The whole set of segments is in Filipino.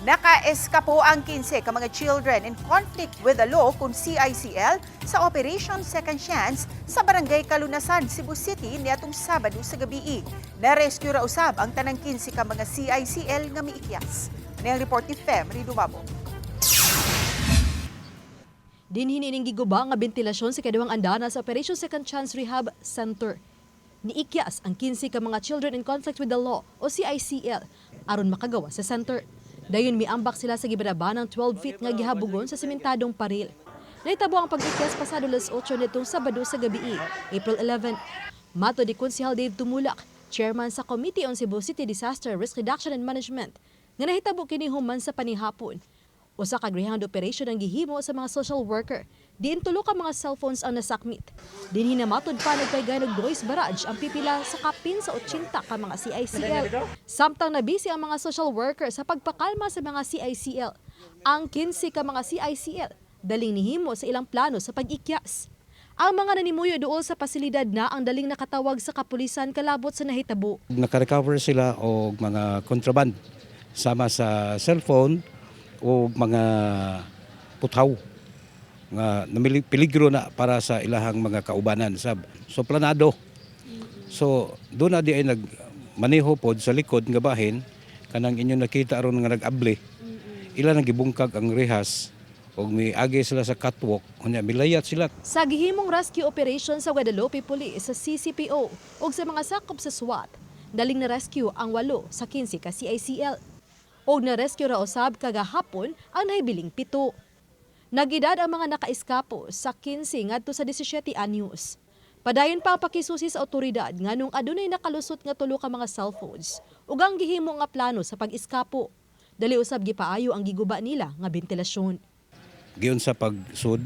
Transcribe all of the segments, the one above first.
Naka-eskapo ang 15 ka mga children in conflict with the law kung CICL sa Operation Second Chance sa Barangay Kalunasan, Cebu City niadtong Sabado sa gabi. Na-rescue ra usab ang tanang 15 ka mga CICL nga miikyas. Nang report ni Fem Ridumabo. Dinhin ining giguba nga bentilasyon sa kaduhang andana sa Operation Second Chance Rehab Center. Niikyas ang 15 ka mga children in conflict with the law o CICL aron makagawa sa center. Dayon miambak sila sa gibaba ng 12 feet nga gihabugon sa simentadong paril. Nahitabo ang pag-ikyas pasado alas 8 nitong Sabado sa gabi, April 11. Mato di Konsehal Dave Tumulak, chairman sa Committee on Cebu City Disaster Risk Reduction and Management, nga nahitabo kini human sa panihapon. Usa ka greyhound operation ang gihimo sa mga social worker. Diin tulo ka mga cellphones ang nasakmit. Dinhi na matod pa nagpaygay og noise barrage ang pipila sa kapin sa 80 ka mga CICL. Samtang nabisi ang mga social worker sa pagpakalma sa mga CICL. Ang 15 ka mga CICL daling nihimo sa ilang plano sa pag-ikyas. Ang mga nanimuyo duol sa pasilidad na ang daling nakatawag sa kapulisan kalabot sa nahitabo. Nakarecover sila og mga kontraband sama sa cellphone o mga puthaw nga peligro na para sa ilahang mga kaubanan sab. So planado. So doon na di ay nagmaneho pod sa likod nga bahin kanang inyo nakita aron nga nag-abli. Ila nang gibungkag ang rehas og miagi sila sa catwalk unya milayat sila. Sa gihimong rescue operation sa Guadalupe Police sa CCPO ug sa mga sakop sa SWAT, daling na rescue ang 8 sa 15 ka CICL. Og na-rescue ra usab kagahapon ang nahibiling 7. Nagedad ang mga nakaiskapo sa 15 ngadto sa 17 anyos. Padayon pa ang pakisusi sa otoridad nganong adunay nakalusot nga tulo ka mga cellphones ug ang gihimo nga plano sa pag-iskapo. Dali usab gipaayo ang giguba nila nga bentilasyon. Giyon sa pagsud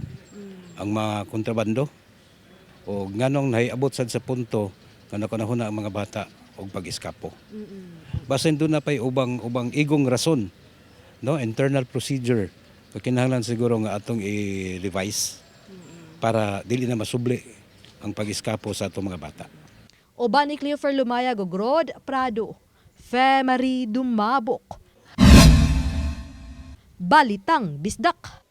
ang mga kontrabando o nganong nahiabot sad sa punto nga nakunahuna ang mga bata og pag-iskapo. Basin doon na pa'y ubang igong rason, no? Internal procedure. Kinahanglan siguro nga atong i-revise para dili na masubli ang pag-iskapo sa atong mga bata. Oban ni Cleofer Lumayag ug Rod Prado, Fem Ridumabo. Balitang Bisdak.